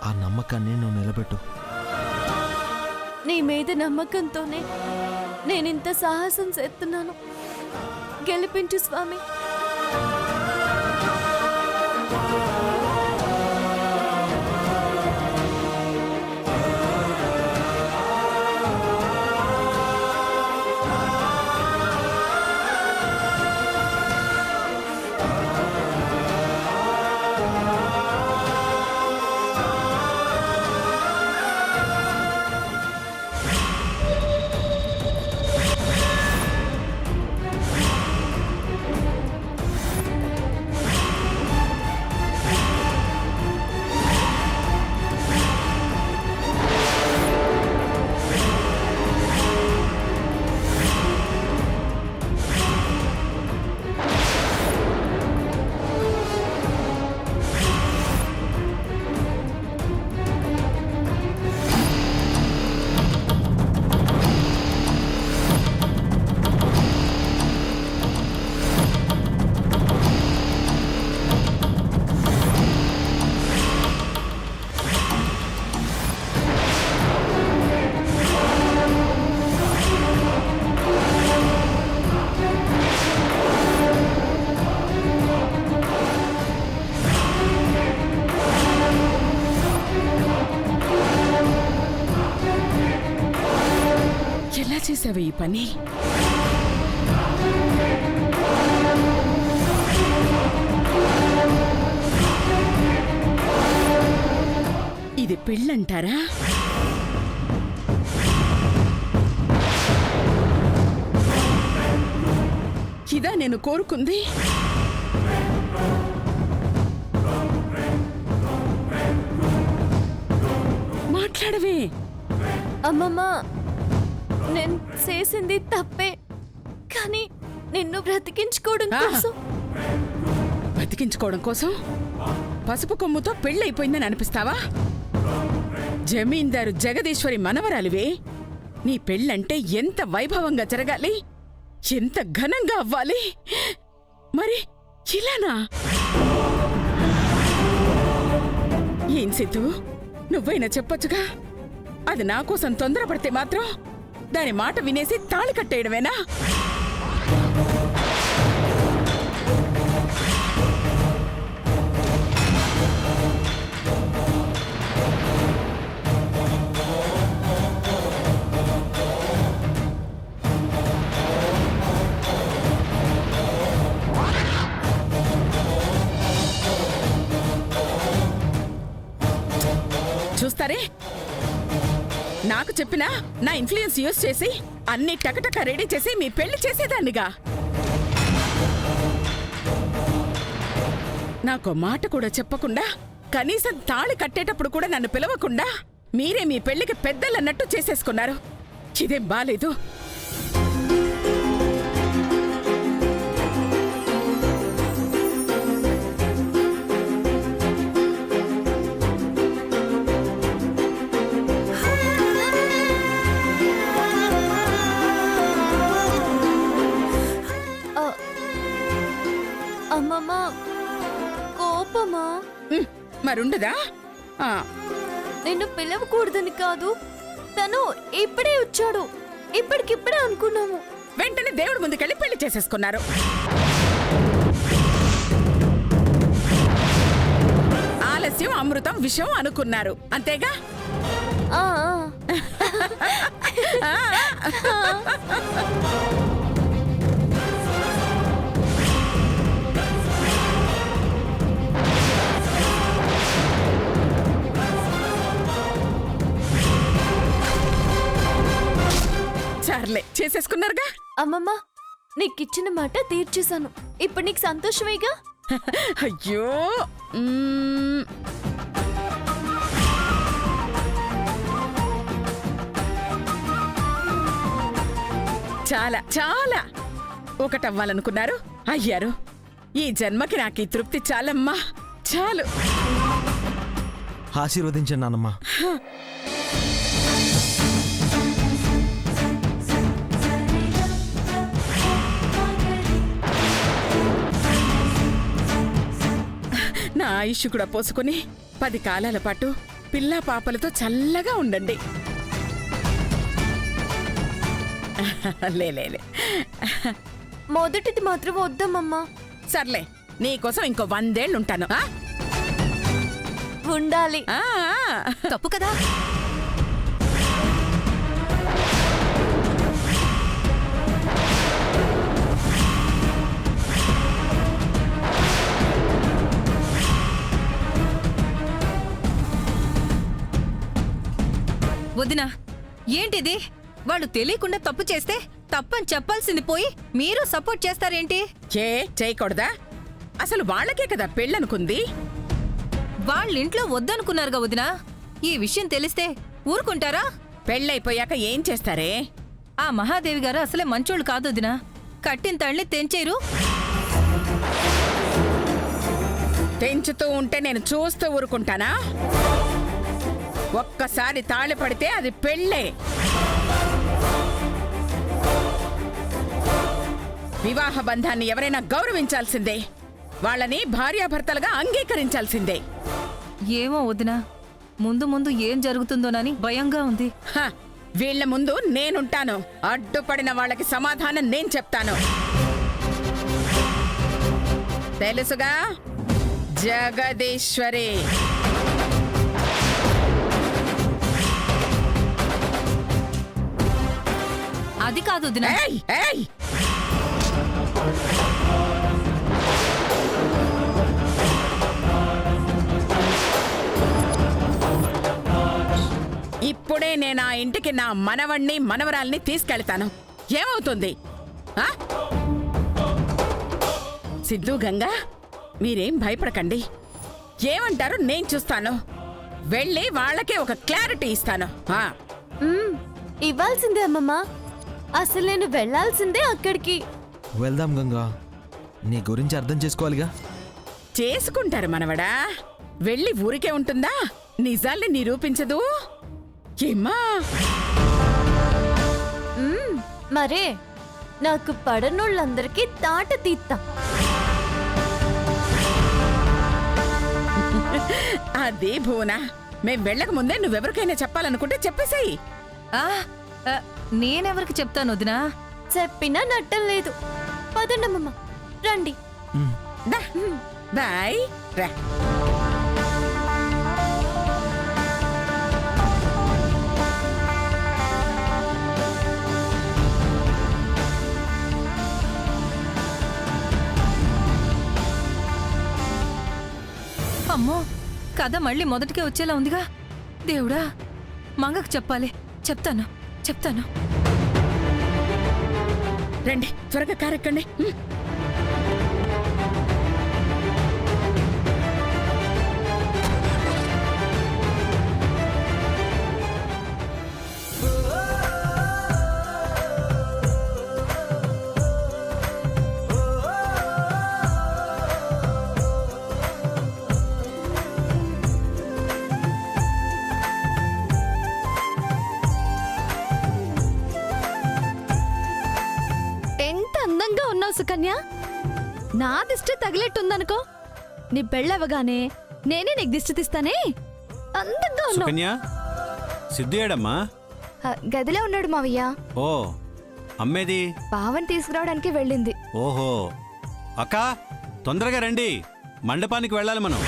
ఆ నమ్మకాన్ని నువ్వు నిలబెట్టు. నీ మీద నమ్మకంతోనే నేనింత సాహసం చేస్తున్నాను. గెలిపించు స్వామి. ఎలా చేసావు ఈ పని? ఇది పెళ్ళంటారా? ఇదా నేను కోరుకుంది? మాట్లాడవే. అమ్మమ్మ, నేను చేసింది తప్పే, కానీ నిన్ను బ్రతికించుకోవడం కోసం. బ్రతికించుకోవడం కోసం పసుపు కొమ్ముతో పెళ్ళైపోయిందని అనిపిస్తావా? జమీందారు జగదీశ్వరి మనవరాలివే. నీ పెళ్ళంటే ఎంత వైభవంగా జరగాలి, ఎంత ఘనంగా అవ్వాలి. మరి ఇలానా? ఏం సిద్ధు, నువ్వైనా చెప్పొచ్చుగా. అది నా కోసం తొందరపడితే మాత్రం దాని మాట వినేసి తాళి కట్టేయడమేనా? చూస్తారే, నాకు చెప్పినా నా ఇన్ఫ్లుయెన్స్ యూజ్ చేసి అన్ని టకటక రెడీ చేసి మీ పెళ్లి చేసేదాన్నిగా. నాకు మాట కూడా చెప్పకుండా, కనీసం తాళి కట్టేటప్పుడు కూడా నన్ను పిలవకుండా మీరే మీ పెళ్లికి పెద్దలన్నట్టు చేసేసుకున్నారు. ఇదేం బాలేదు. అమ్మమ్మ, కోపమా? మరుండదా? నిన్ను పిలవకూడదని కాదు, తను ఇప్పుడే వచ్చాడు. ఇప్పటికిప్పుడే అనుకున్నాము. వెంటనే దేవుడి ముందుకెళ్ళి పెళ్లి చేసేసుకున్నారు. ఆలస్యం అమృతం విషయం అనుకున్నారు, అంతేగా? ఆ సర్లే, చేసేసుకున్నారుగా. అమ్మమ్మ, నీకిచ్చిన మాట తీర్చేశాను. ఇప్పుడు నీకు సంతోషమేగా? అయ్యో, చాలా చాలా ఒకటవ్వాలనుకున్నారు, అయ్యారు. ఈ జన్మకి నాకు ఈ తృప్తి చాలమ్మా, చాలు. ఆశీర్వదించండి నాన్నమ్మ. నా ఆయుష్ కూడా పోసుకుని 10 కాలాల పాటు పిల్లా పాపలతో చల్లగా ఉండండి. లే మొదటిది మాత్రం వద్దమ్మమ్మా. సర్లే, నీకోసం ఇంకో 100 ఏళ్ళు ఉంటాను. ఉండాలి. తప్పు కదా. వదినా, ఏంటిది? వాళ్ళు తెలియకుండా తప్పు చేస్తే తప్పని చెప్పాల్సింది పోయి మీరు సపోర్ట్ చేస్తారేంటి? చేయకూడదా? అసలు వాళ్ళకే కదా పెళ్ళనుకుంది. వాళ్ళింట్లో వద్దనుకున్నారుగా వదినా. ఈ విషయం తెలిస్తే ఊరుకుంటారా? పెళ్ళైపోయాక ఏం చేస్తారే? ఆ మహాదేవి గారు అసలే మంచోళ్ళు కాదు వదినా. కట్టిన తళ్ళి తెంచేరు. తెంచుతూ ఉంటే నేను చూస్తూ ఊరుకుంటానా? ఒక్కసారి తాళి పడితే అది పెళ్ళే. వివాహ బంధాన్ని ఎవరైనా గౌరవించాల్సిందే. వాళ్ళని భార్యాభర్తలుగా అంగీకరించాల్సిందే. ఏమో వదినా, ముందు ముందు ఏం జరుగుతుందోనని భయంగా ఉంది. వీళ్ల ముందు నేనుంటాను. అడ్డుపడిన వాళ్ళకి సమాధానం నేను చెప్తాను. తెలుసుగా, జగదీశ్వరి. అది కాదు వదినా. ఇప్పుడే నేను ఆ ఇంటికి నా మనవణ్ణి మనవరాల్ని తీసుకెళ్తాను. ఏమవుతుంది? సిద్ధు, గంగా, మీరేం భయపడకండి. ఏమంటారు నేను చూస్తాను. వెళ్ళి వాళ్ళకే ఒక క్లారిటీ ఇస్తాను. ఇవ్వాల్సిందే అమ్మమ్మా. అసలు నేను వెళ్ళాల్సిందే అక్కడికి. వెళ్దాం గంగా, నీ గురించి అర్థం చేసుకోవాలిగా. చేసుకుంటారు మనవడా. వెళ్ళి ఊరికే ఉంటుందా? నిజాల్ని నిరూపించదు. ఏమ్మా? మరే, నాకు పడనోళ్ళందరికీ తాట తీత్తా. అదే భువనా, మేం వెళ్ళక ముందే నువ్వెవరికైనా చెప్పాలనుకుంటే చెప్పేసేయి. నేనెవరికి చెప్తాను వదినా? చెప్పినా నట్టం లేదు. పదండమ్మమ్మ, రండి. బాయ్. రా. అమ్మో, కథ మళ్ళీ మొదటికే వచ్చేలా ఉందిగా. దేవుడా, మంగకు చెప్పాలి. చెప్తాను. రండి, త్వరగా కారెక్కండి. సుకన్య, నా దిష్టి తగిలేట్టుందనుకో. నీ పెళ్ళవగానే నేనే నీకు దిష్టి తీస్తానే. అందంగా ఉన్నావు. సుకన్య, సిద్ధు ఏడమ్మా? గదిలో ఉన్నాడు మావయ్య. ఓ, అమ్మేది? బావని తీసుకురావడానికి వెళ్ళింది. ఓహో, అక్క తొందరగా రండి, మండపానికి వెళ్ళాలి మనం.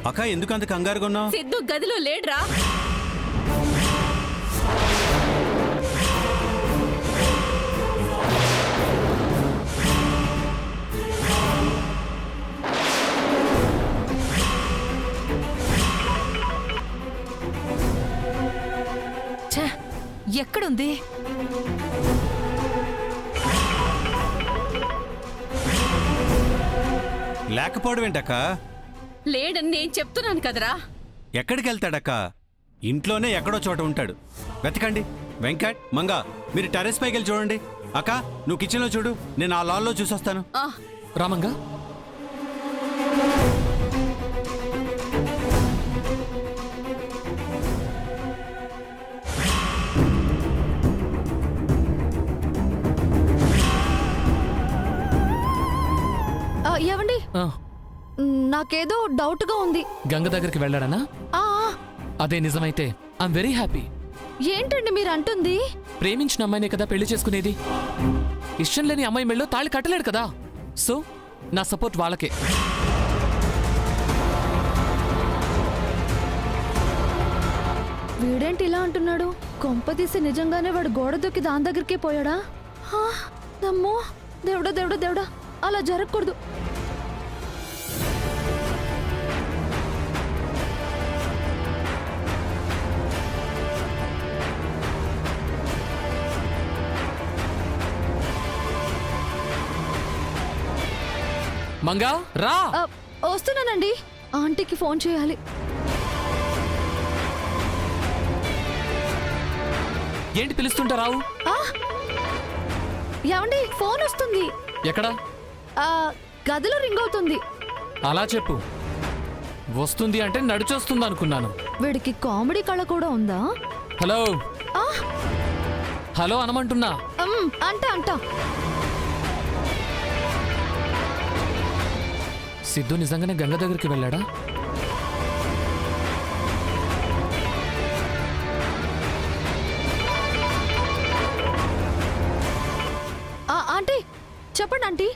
అక్క, ఎందుకంత కంగారుగా ఉన్నావు? సిద్ధు గదిలో లేడ్రా. ఎక్కడుంది? లేకపోవడం ఏంటక్క? లేడని నేను చెప్తున్నాను కదరా. ఎక్కడికి వెళ్తాడక్క? ఇంట్లోనే ఎక్కడో చోట ఉంటాడు. వెతకండి. వెంకట్, మంగా, మీరు టెర్రస్ పైకి వెళ్ళి చూడండి. అక్క, నువ్వు కిచెన్లో చూడు, నేను ఆ లాల్లో చూసొస్తాను. రామంగా, నాకేదో డౌట్గా ఉంది. గంగ దగ్గరికి వెళ్ళాడనా? ఆ ఆ, అదే నిజమైతే ఐఎమ్ వెరీ హ్యాపీ. ఏంటండి మీరు అంటుంది? ప్రేమించిన అమ్మాయినే కదా పెళ్లి చేసుకునేది. ఇష్టం లేని అమ్మాయి మెళ్ళో తాళి కట్టలేడు కదా. సో నా సపోర్ట్ వాళ్ళకే. వీడేంటి ఇలా అంటున్నాడు? కొంపదీసి నిజంగానే వాడు గోడ దూకి దాని దగ్గరికే పోయాడా? హా, అమ్మో, దేవుడా దేవుడా దేవుడా, అలా జరగకూడదు. మంగా రా. ఆ, వస్తున్నానండి. ఆంటీకి ఫోన్ చేయాలి. ఏంటి పిలుస్తుంటా రావు? ఆ, ఏమండి ఫోన్ వస్తుంది. ఎక్కడా? ఆ, గదిలో రింగ్ అవుతుంది. అలా చెప్పు. వస్తుంది అంటే నడిచొస్తుంది అనుకున్నాను. వీడికి కామెడీ కళ కూడా ఉందా? హలో ఆ, హలో అనమంటున్నా. అంటా. సిద్ధు నిజంగానే గంగ దగ్గరికి వెళ్ళాడా? ఆంటీ చెప్పండి ఆంటీ,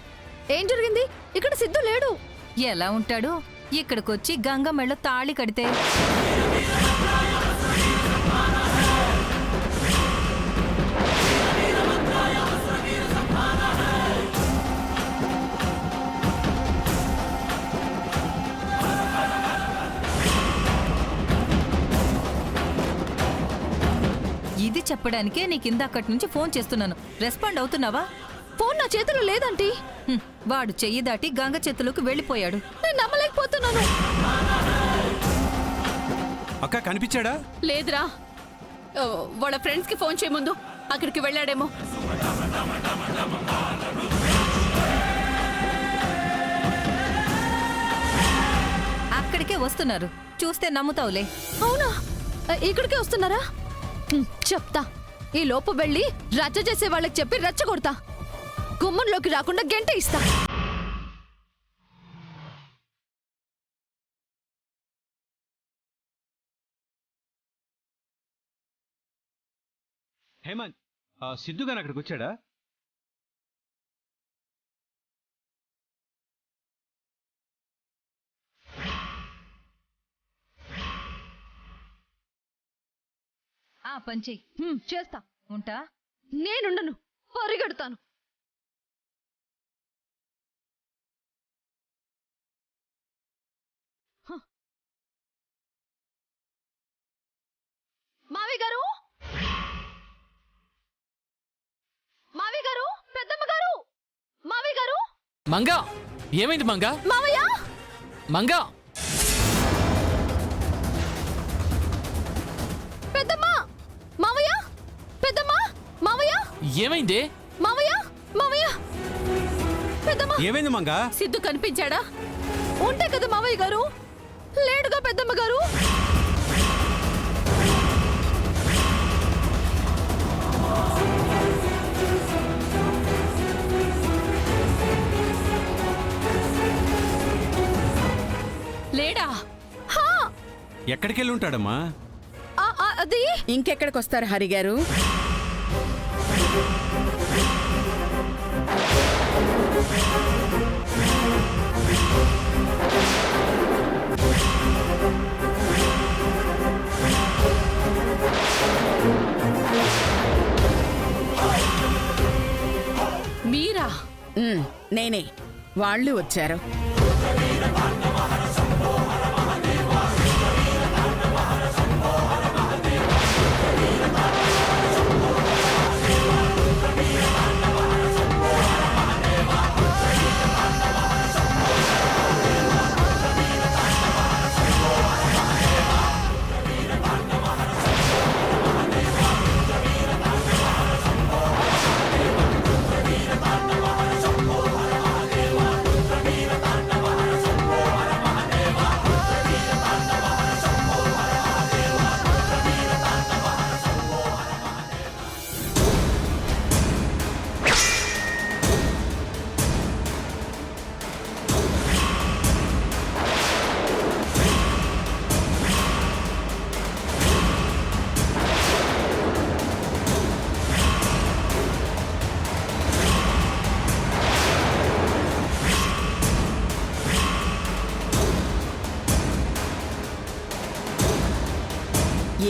ఏం జరిగింది? ఇక్కడ సిద్ధు లేడు. ఎలా ఉంటాడు? ఇక్కడికొచ్చి గంగ మెళ్ళ తాళి కడితే ఇది చెప్పడానికే నీకు ఇందాకటి నుంచి ఫోన్ చేస్తున్నాను. రెస్పాండ్ అవుతున్నావా? ఫోన్ నా చేతిలో లేదంటీ. వాడు చెయ్యి దాటి గంగ చేతిలోకి వెళ్ళిపోయాడు. నేను నమ్మలేకపోతున్నాను. అక్క కనిపించాడా? లేదురా. వాళ్ళ ఫ్రెండ్స్ కి ఫోన్ చేయముందు అక్కడికి వెళ్ళాడేమో. అక్కడికే వస్తున్నారు. చూస్తే నమ్ముతావులే. అవునా? ఇక్కడికే వస్తున్నారా? చెప్తా. ఈ లోపు వెళ్ళి రచ్చ చేసే వాళ్ళకి చెప్పి రెచ్చగొడతా. గుమ్మంలోకి రాకుండా గంట ఇస్తా. హేమంత్, సిద్ధుగాని అక్కడికి వచ్చాడా? పంచి చేస్తా. ఉంటా. నేనుండను, పరిగెడతాను. మావి గారు, మావి గారు, పెద్దమ్మ గారు, మావి గారు. మంగా ఏమైంది? మంగా మావయ్య, మంగా పెద్దమ్మ, మావయ్య, పెద్దమ్మ, మావయ్య, ఏమైంది? మావయ్య, మావయ్య, పెద్దమ్మ. ఏమైంది మంగా? సిద్ధు కనిపించాడా? ఉంటే కదా మావయ్య గారు, లేడుగా పెద్దమ్మ గారు. లేడా? ఎక్కడికి వెళ్ళి ఉంటాడమ్మా? అది ఇంకెక్కడికి వస్తారు హరి గారు? మీరా? నేనే. వాళ్ళు వచ్చారు.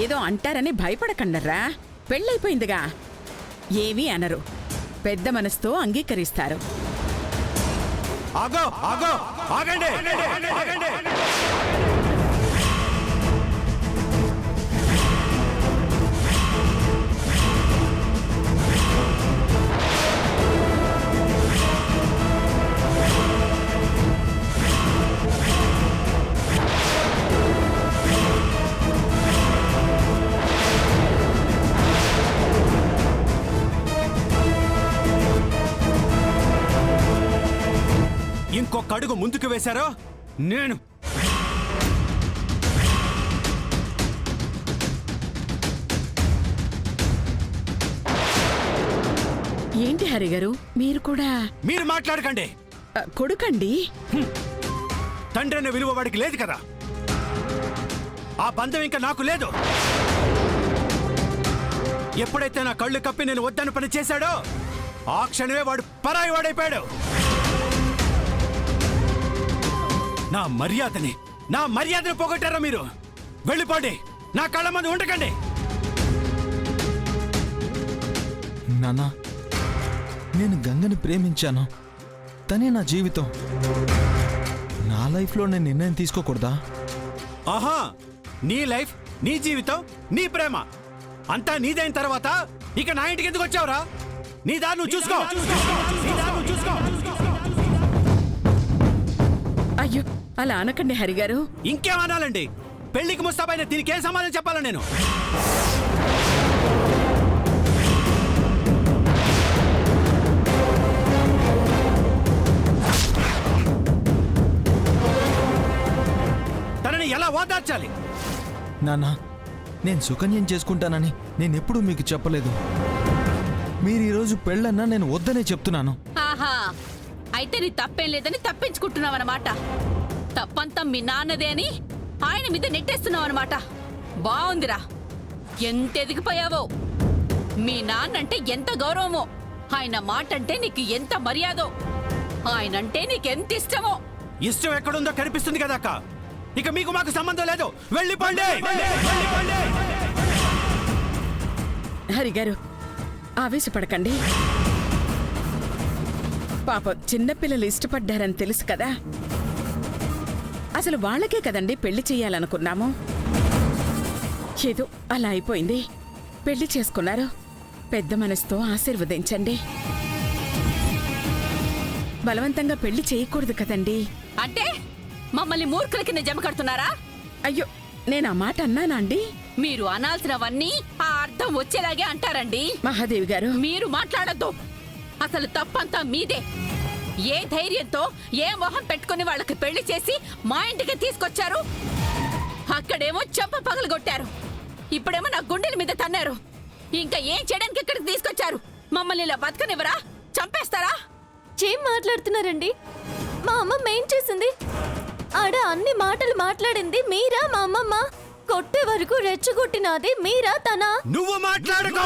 ఏదో అంటారని భయపడకండర్రా. పెళ్ళైపోయిందిగా, ఏమీ అనరు. పెద్ద మనసుతో అంగీకరిస్తారు. ఆగో ఆగో ఆగండి ఆగండి. ఇంకొక అడుగు ముందుకు వేశారో నేను ఏంటి హరిగారు, మీరు కూడా మీరు మాట్లాడకండి. కొడుకండి. తండ్రి అనే విలువ వాడికి లేదు కదా. ఆ బంధం ఇంకా నాకు లేదు. ఎప్పుడైతే నా కళ్ళు కప్పి నేను వద్దని పని చేశాడో ఆ క్షణమే వాడు పరాయి వాడైపోయాడు. నా మర్యాదను పోగొట్టారా మీరు? వెళ్ళిపోండి, నా కళ్ళ మంది ఉండకండి. నాన్న, నేను గంగని ప్రేమించాను. తనే నా జీవితం. నా లైఫ్లో నేను నిర్ణయం తీసుకోకూడదా? ఆహా, నీ లైఫ్, నీ జీవితం, నీ ప్రేమ అంతా నీదైన తర్వాత ఇక నా ఇంటికి ఎందుకు వచ్చావురా? నీ దారి నువ్వు చూసుకో. అయ్యో, అలా అనకండి హరిగారు. ఇంకేమనాలండి? పెళ్లికి ముస్తాబైన దీనికి ఏం సమాధానం చెప్పాలా నేను? తనని ఎలా ఓదార్చాలి? నాన్న, నేను సుకన్యం చేసుకుంటానని నేనెప్పుడూ మీకు చెప్పలేదు. మీరు ఈరోజు పెళ్ళన్నా నేను వద్దనే చెప్తున్నాను. ఆహా, అయితే నీ తప్పేం లేదని తప్పించుకుంటున్నావన్నమాట. తప్పంతా మీ నాన్నదే అని ఆయన మీద నెట్టేస్తున్నావన్నమాట. బావుందిరా, ఎంత ఎదిగిపోయావో. మీ నాన్నంటే ఎంత గౌరవమో, ఆయన మాట అంటే నీకు ఎంత మర్యాదో, ఆయనంటే నీకెంత ఇష్టమో. ఇష్టం ఎక్కడుందో కనిపిస్తుంది కదా అక్క. ఇక మీకు మాకు సంబంధం లేదు. వెళ్ళిపోండి. హరిగారు, ఆవేశపడకండి. పాపం చిన్నపిల్లలు ఇష్టపడ్డారని తెలుసు కదా. అసలు వాళ్ళకే కదండి పెళ్లి చెయ్యాలనుకున్నాము. ఏదో అలా అయిపోయింది. పెళ్లి చేసుకున్నారు. పెద్ద మనసుతో ఆశీర్వదించండి. బలవంతంగా పెళ్లి చేయకూడదు కదండి. అంటే మమ్మల్ని మూర్ఖుల కింద జమ కడుతున్నారా? అయ్యో, నేను ఆ మాట అన్నానా అండి? మీరు అనాల్సినవన్నీ ఆ అర్థం వచ్చేలాగే అంటారండి. మహాదేవి గారు, మీరు మాట్లాడద్దు. అసలు తప్పంతా మీదే. ఏ ధైర్యంతో, ఏ మొహం పెట్టుకుని వాళ్ళకి పెళ్లి చేసి మా ఇంటికి తీసుకొచ్చారు? అక్కడేమో చెంప పగలగొట్టారు, ఇప్పుడేమో నా గుండెల మీద తన్నారు. ఇంకా ఏం చేయడానికి ఇక్కడికి తీసుకొచ్చారు? మమ్మల్ని ఇలా బతకనివ్వరా? చంపేస్తారా? ఏం మాట్లాడుతున్నారండి? మా అమ్మమ్మ ఏం చేసింది? ఆడ అన్ని మాటలు మాట్లాడింది మీరా? మా అమ్మమ్మ కొట్టే వరకు రెచ్చగొట్టినది మీరా తనా? నువ్వు మాట్లాడుకో.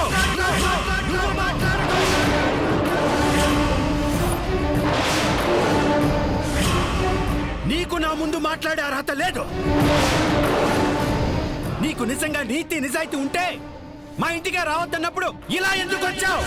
నీకు నా ముందు మాట్లాడే అర్హత లేదు. నీకు నిజంగా నీతి నిజాయితీ ఉంటే మా ఇంటికి రావద్దన్నప్పుడు ఇలా ఎందుకు వచ్చావు?